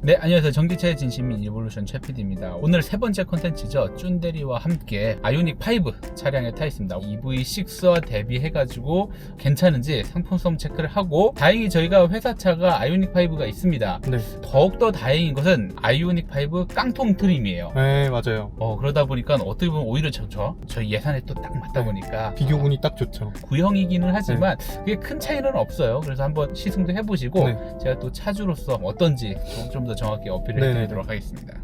네, 안녕하세요. 전기차의 진심인 이볼루션 최PD입니다. 오늘 세 번째 컨텐츠죠. 쭌데리와 함께 아이오닉 5 차량에 타 있습니다. EV6와 대비해가지고 괜찮은지 상품성 체크를 하고, 다행히 저희가 회사차가 아이오닉 5가 있습니다. 네. 더욱더 다행인 것은 아이오닉 5 깡통 트림이에요. 네, 맞아요. 그러다 보니까 어떻게 보면 오히려 좋죠. 저희 예산에 또 딱 맞다 보니까 비교군이 딱 좋죠. 구형이기는 하지만 그게 큰 차이는 없어요. 그래서 한번 시승도 해보시고 네. 제가 또 차주로서 어떤지 좀 더 정확히 어필을 네네네. 해드리도록 하겠습니다.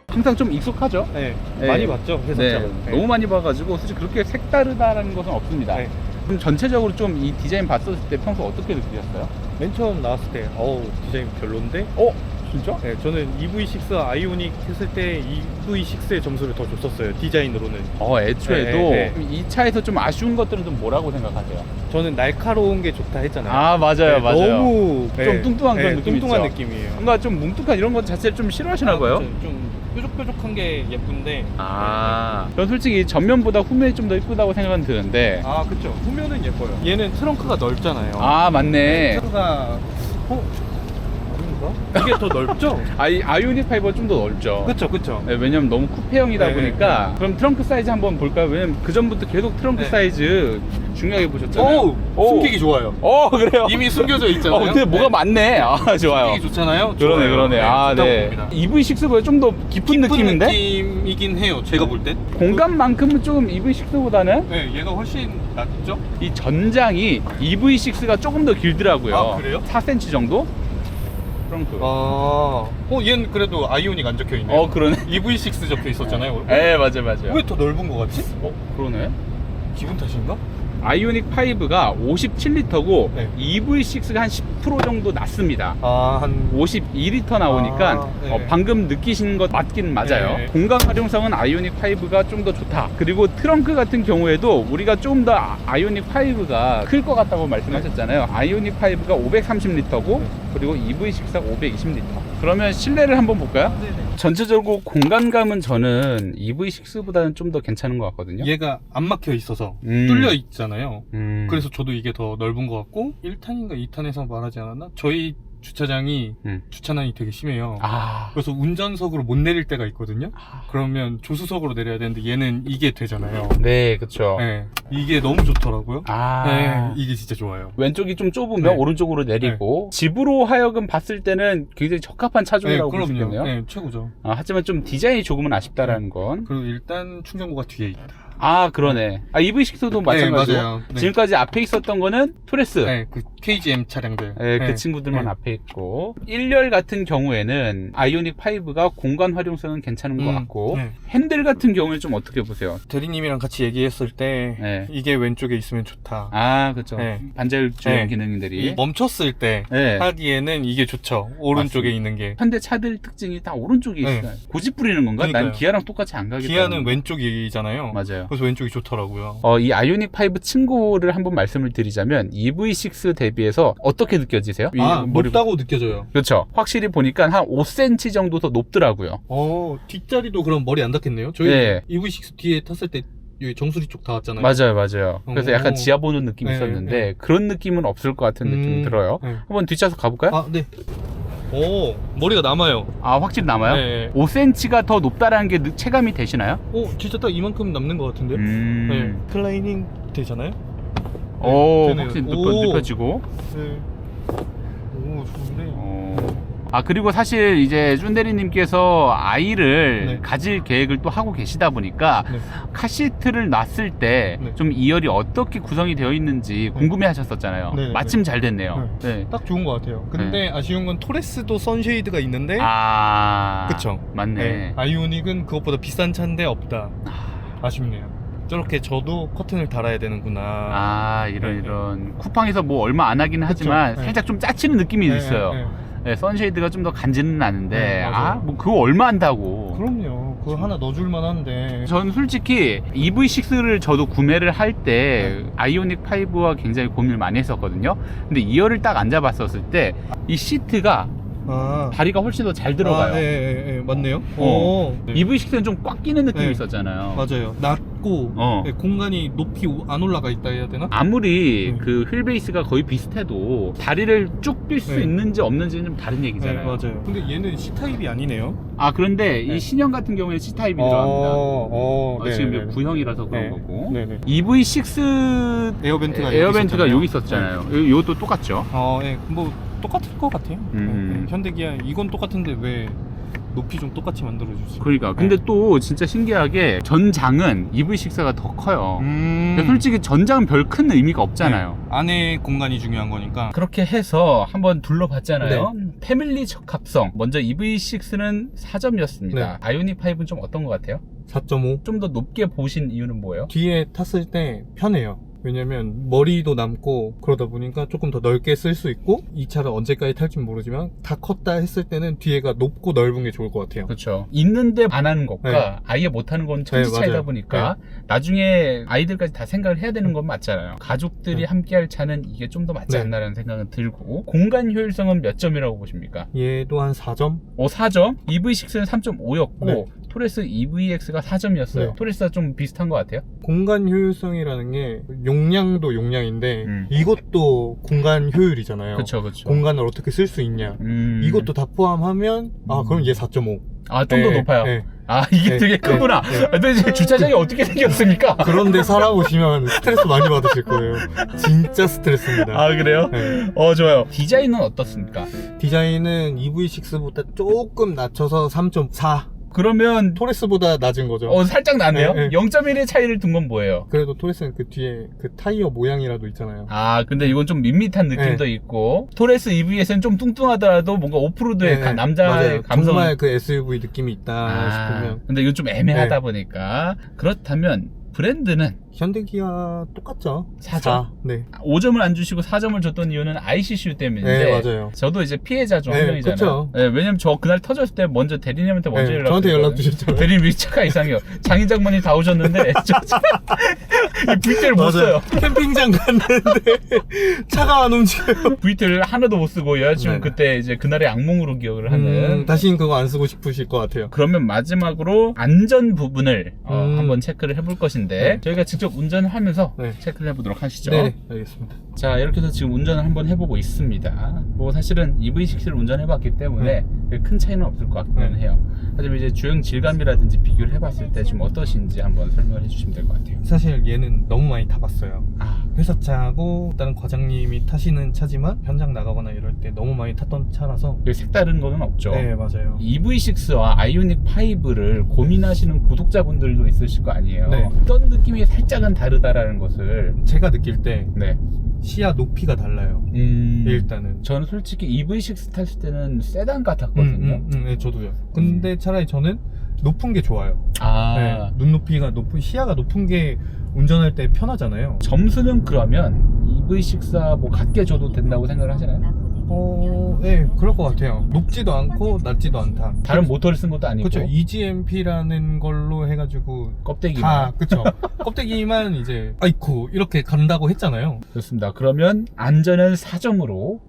항상 좀 익숙하죠? 네, 네. 많이 봤죠, 회사차. 네, 너무 많이 봐가지고 솔직히 그렇게 색다르다는 것은 없습니다. 네. 그럼 전체적으로 좀 이 디자인 봤었을 때 평소 어떻게 느끼셨어요? 맨 처음 나왔을 때, 디자인 별론데? 진짜? 네, 저는 EV6 아이오닉 했을 때 EV6의 점수를 더 줬었어요, 디자인으로는. 애초에도 네. 이 차에서 좀 아쉬운 것들은 좀 뭐라고 생각하세요? 저는 날카로운 게 좋다 했잖아요. 맞아요, 네, 맞아요. 너무 좀 뚱뚱한 그런 느낌 뚱뚱한 있죠? 느낌이에요. 뭔가 좀 뭉툭한 이런 것 자체를 좀 싫어하시나 봐요? 그렇죠. 좀 뾰족뾰족한 게 예쁜데. 전 솔직히 전면보다 후면이 좀 더 이쁘다고 생각은 드는데. 그쵸. 후면은 예뻐요. 얘는 트렁크가 넓잖아요. 맞네. 트렁크가, 이게 더 넓죠? 아이오닉 5가 좀 더 넓죠. 그쵸. 네, 왜냐면 너무 쿠페형이다 네, 보니까. 그럼 트렁크 사이즈 한번 볼까요? 왜냐면 그 전부터 계속 트렁크 네. 사이즈 중요하게 보셨잖아요. 숨기기 좋아요. 그래요? 이미 숨겨져 있잖아요. 근데 뭐가 많네. 좋아요. 숨기기 좋잖아요. 그러네. 좋다고 네. 봅니다. EV6보다 좀 더 깊은 느낌인데? 느낌이긴 해요, 제가 볼 땐. 공간만큼은 조금 EV6보다는 네, 얘가 훨씬 낫죠? 이 전장이 EV6가 조금 더 길더라고요. 그래요? 4cm 정도? 트렁크. 얘는 그래도 아이오닉 안 적혀 있네요. 그러네. EV6 적혀 있었잖아요. 네, 맞아요. 왜 더 넓은 거 같지? 그러네. 기분 탓인가? 아이오닉 5가 57리터고 네. EV6가 한 10% 정도 낮습니다. 한 52리터 나오니까 네. 방금 느끼신 것 맞긴 맞아요. 네. 공간 활용성은 아이오닉 5가 좀 더 좋다. 그리고 트렁크 같은 경우에도 우리가 좀 더 아이오닉 5가 클 것 같다고 말씀하셨잖아요. 아이오닉 5가 530리터고 그리고 EV6가 520리터. 그러면 실내를 한번 볼까요? 네네. 전체적으로 공간감은 저는 EV6보다는 좀 더 괜찮은 것 같거든요. 얘가 안 막혀 있어서 뚫려 있잖아요. 그래서 저도 이게 더 넓은 것 같고, 1탄인가 2탄에서 말하지 않았나? 저희 주차장이 주차난이 되게 심해요. 그래서 운전석으로 못 내릴 때가 있거든요. 그러면 조수석으로 내려야 되는데 얘는 이게 되잖아요. 네, 그쵸. 네, 이게 너무 좋더라고요. 네, 이게 진짜 좋아요. 왼쪽이 좀 좁으면 네. 오른쪽으로 내리고 집으로 하여금 봤을 때는 굉장히 적합한 차종이라고 볼 수 그럼요. 있겠네요. 네, 최고죠. 하지만 좀 디자인이 조금은 아쉽다라는 건. 그리고 일단 충전구가 뒤에 있다. 그러네. EV6도 마찬가지고. 맞아요. 네. 지금까지 앞에 있었던 거는 토레스. 네, 그 KGM 차량들. 그 친구들만 앞에 있고. 1열 같은 경우에는 아이오닉 5가 공간 활용성은 괜찮은 것 같고, 핸들 같은 경우는 좀 어떻게 보세요? 대리님이랑 같이 얘기했을 때 이게 왼쪽에 있으면 좋다. 그렇죠. 네. 반자율주행 기능들이 멈췄을 때 하기에는 이게 좋죠. 오른쪽에 맞습니다. 있는 게. 현대 차들 특징이 다 오른쪽에 있어요. 고집 부리는 건가? 그러니까요. 난 기아랑 똑같이 안 가겠다. 기아는 왼쪽이잖아요. 맞아요. 그래서 왼쪽이 좋더라고요. 이 아이오닉 5 층고를 한번 말씀을 드리자면 EV6 대비해서 어떻게 느껴지세요? 높다고 느껴져요. 그렇죠. 확실히 보니까 한 5cm 정도 더 높더라고요. 뒷자리도 그럼 머리 안 닿겠네요? 저희 EV6 뒤에 탔을 때 여기 정수리 쪽 닿았잖아요. 맞아요. 그래서 약간 지하 보는 느낌이 있었는데 그런 느낌은 없을 것 같은 느낌이 들어요. 한번 뒷좌석 가볼까요? 네. 머리가 남아요. 확실히 남아요? 네. 5cm가 더 높다라는 게 체감이 되시나요? 진짜 딱 이만큼 남는 것 같은데? 클라이닝 되잖아요? 확실히 눕혀지고. 네. 좋은데. 그리고 사실 이제 쭌대리님께서 아이를 네. 가질 계획을 또 하고 계시다 보니까 카시트를 놨을 때 좀 2열이 어떻게 구성이 되어 있는지 궁금해 하셨었잖아요. 네. 마침 잘 됐네요. 네. 딱 좋은 것 같아요. 근데 아쉬운 건 토레스도 선쉐이드가 있는데 그쵸? 맞네. 아이오닉은 그것보다 비싼 차인데 없다. 아쉽네요. 저렇게 저도 커튼을 달아야 되는구나. 이런 쿠팡에서 뭐 얼마 안 하긴 하지만 살짝 좀 짜치는 느낌이 있어요. 선쉐이드가 좀 더 간지는 나는데 뭐 그거 얼마 한다고. 그럼요. 그거 하나 넣어줄만 한데. 저는 솔직히 EV6를 저도 구매를 할 때 아이오닉 5와 굉장히 고민을 많이 했었거든요. 근데 2열을 딱 앉아봤었을 때 이 시트가 다리가 훨씬 더 잘 들어가요. 맞네요. EV6는 좀 꽉 끼는 느낌이 있었잖아요. 맞아요. 낮고 낮고 네, 공간이 높이 안 올라가 있다 해야 되나? 아무리 그 휠베이스가 거의 비슷해도 다리를 쭉 빌 수 있는지 없는지는 좀 다른 얘기잖아요. 네, 맞아요. 근데 얘는 C타입이 아니네요. 아, 그런데 이 신형 같은 경우에는 C타입이 들어갑니다. 지금 구형이라서 그런 거고. 네네. EV6 에어벤트가 여기 있었잖아요. 이것도 똑같죠? 네. 뭐 똑같을 것 같아요. 현대기아 이건 똑같은데 왜 높이 좀 똑같이 만들어주지? 그러니까 근데 또 진짜 신기하게 전장은 EV6가 더 커요. 솔직히 전장은 별 큰 의미가 없잖아요. 네. 안에 공간이 중요한 거니까. 그렇게 해서 한번 둘러봤잖아요. 패밀리 적합성 먼저 EV6는 4점이었습니다. 아이오닉 5는 좀 어떤 것 같아요? 4.5. 좀 더 높게 보신 이유는 뭐예요? 뒤에 탔을 때 편해요. 왜냐면 머리도 남고 그러다 보니까 조금 더 넓게 쓸 수 있고, 이 차를 언제까지 탈지 모르지만 다 컸다 했을 때는 뒤에가 높고 넓은 게 좋을 것 같아요. 그렇죠. 있는데 안 하는 것과 아예 못 하는 건 천지 차이다 보니까 나중에 아이들까지 다 생각을 해야 되는 건 맞잖아요. 가족들이 함께 할 차는 이게 좀 더 맞지 않나라는 생각은 들고, 공간 효율성은 몇 점이라고 보십니까? 얘도 한 4점? 4점? EV6는 3.5였고 토레스 EVX가 4점이었어요. 토레스가 좀 비슷한 것 같아요. 공간 효율성이라는 게 용량도 용량인데 이것도 공간 효율이잖아요. 그쵸. 공간을 어떻게 쓸 수 있냐, 이것도 다 포함하면 그럼 얘 4.5. 좀 더 높아요. 이게 되게 크구나. 근데 이제 주차장이 어떻게 생겼습니까? 그런데 살아보시면 스트레스 많이 받으실 거예요. 진짜 스트레스입니다. 그래요? 좋아요. 디자인은 어떻습니까? 디자인은 EV6보다 조금 낮춰서 3.4. 그러면 토레스보다 낮은 거죠. 살짝 낮네요. 0.1의 차이를 둔 건 뭐예요? 그래도 토레스는 그 뒤에 그 타이어 모양이라도 있잖아요. 근데 이건 좀 밋밋한 느낌도 있고, 토레스 EVS는 좀 뚱뚱하더라도 뭔가 오프로드의 남자의 감성, 정말 그 SUV 느낌이 있다 싶으면. 근데 이건 좀 애매하다 보니까. 그렇다면 브랜드는 현대기아 똑같죠. 4점. 5점을 안 주시고 4점을 줬던 이유는 ICCU 때문인데, 맞아요. 저도 이제 피해자 중 한 명이잖아요. 왜냐면 저 그날 터졌을 때 먼저 대리님한테 먼저 저한테 연락 주셨잖아요. 대리님 차가 이상해요. 장인 장모님 다 오셨는데 이 VT를 못 써요. 캠핑장 갔는데 차가 안 움직여요. VT를 하나도 못 쓰고 여자친구는 그때 이제 그날의 악몽으로 기억을 하는. 다시는 그거 안 쓰고 싶으실 것 같아요. 그러면 마지막으로 안전 부분을 한번 체크를 해볼 것인데, 저희가 직접 운전을 하면서 체크를 해보도록 하시죠. 네, 알겠습니다. 자, 이렇게 해서 지금 운전을 한번 해보고 있습니다. 뭐 사실은 EV6를 운전해봤기 때문에 큰 차이는 없을 것 같기는 해요. 하지만 이제 주행 질감이라든지 비교를 해봤을 때 좀 어떠신지 한번 설명을 해주시면 될 것 같아요. 사실 얘는 너무 많이 타봤어요. 회사차하고 다른 과장님이 타시는 차지만 현장 나가거나 이럴 때 너무 많이 탔던 차라서. 색다른 거는 없죠. 네, 맞아요. EV6와 아이오닉 5를 고민하시는 구독자분들도 있으실 거 아니에요. 어떤 느낌이 살짝은 다르다라는 것을 제가 느낄 때 시야 높이가 달라요. 일단은 저는 솔직히 EV6 탔을 때는 세단 같았거든요. 네, 저도요. 근데 차라리 저는 높은 게 좋아요. 눈높이가 높은, 시야가 높은 게 운전할 때 편하잖아요. 점수는 그러면 EV6와 뭐 같게 줘도 된다고 생각을 하시나요? 네, 그럴 것 같아요. 높지도 않고 낮지도 않다. 다른 모터를 쓴 것도 아니고. 그렇죠. EGMP라는 걸로 해가지고 껍데기만. 그렇죠. 껍데기만 이제 아이쿠 이렇게 간다고 했잖아요. 좋습니다. 그러면 안전은 4점으로.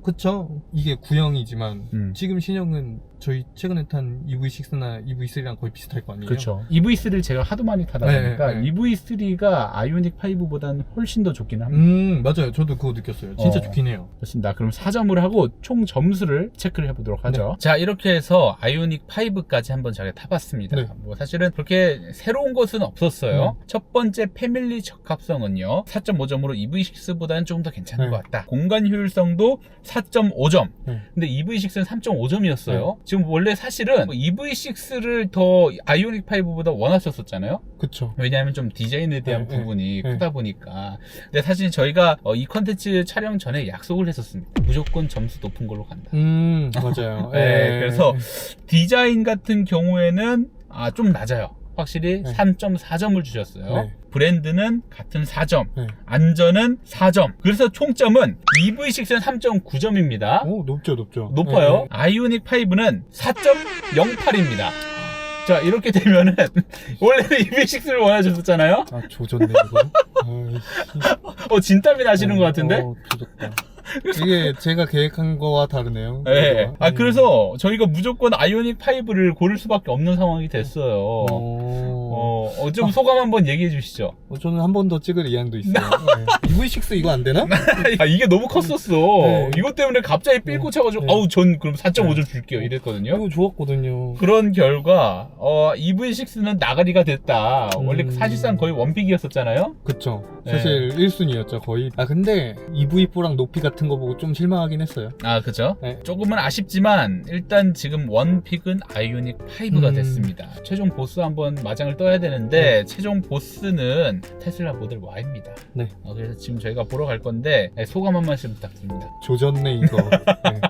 그쵸. 이게 구형이지만 지금 신형은 저희 최근에 탄 EV6나 EV3랑 거의 비슷할 거 아니에요? 그렇죠. EV3를 제가 하도 많이 타다 보니까 EV3가 아이오닉 5보다는 훨씬 더 좋기는 합니다. 맞아요. 저도 그거 느꼈어요. 진짜 좋긴 해요. 좋습니다. 그럼 4점을 하고 총 점수를 체크를 해보도록 하죠. 자, 이렇게 해서 아이오닉 5까지 한번 잘 타봤습니다. 뭐 사실은 그렇게 새로운 것은 없었어요. 첫 번째 패밀리 적합성은요, 4.5점으로 EV6보다는 조금 더 괜찮은 것 같다. 공간 효율성도 4.5점. 근데 EV6는 3.5점이었어요. 지금 원래 사실은 EV6를 더 아이오닉 5보다 원하셨었잖아요. 그쵸. 왜냐하면 좀 디자인에 대한 부분이 크다 보니까. 근데 사실 저희가 이 컨텐츠 촬영 전에 약속을 했었습니다. 무조건 점수 높은 걸로 간다. 맞아요. 그래서 디자인 같은 경우에는 좀 낮아요. 확실히 3.4점을 주셨어요. 브랜드는 같은 4점, 안전은 4점. 그래서 총점은 EV6는 3.9점입니다. 높죠. 높아요. 아이오닉 5는 4.08입니다. 자, 이렇게 되면은 원래는 EV6를 원하셨었잖아요. 조졌네 이거. 진땀이 나시는 것 같은데? 조졌다. 이게 제가 계획한 거와 다르네요. 네. 그래서 저희가 무조건 아이오닉 5를 고를 수밖에 없는 상황이 됐어요. 좀 소감 한번 얘기해 주시죠. 저는 한 번 더 찍을 의향도 있어요. 네. EV6 이거 안 되나? 이게 너무 컸었어. 네. 이것 때문에 갑자기 삘 꽂혀가지고 네. 전 그럼 4.5점 줄게요 이랬거든요. 이거 좋았거든요. 그런 결과 EV6는 나가리가 됐다. 원래 사실상 거의 원픽이었었잖아요. 그쵸. 네. 사실 1순위였죠 거의. 근데 EV4랑 높이 같은 거 보고 좀 실망하긴 했어요. 그죠? 네. 조금은 아쉽지만 일단 지금 원픽은 아이오닉 5가 됐습니다. 최종 보스 한번 마장을 떠야 되는데 최종 보스는 테슬라 모델 Y입니다. 네. 그래서 지금 저희가 보러 갈 건데 소감 한 말씀 부탁드립니다. 조졌네 이거. 네.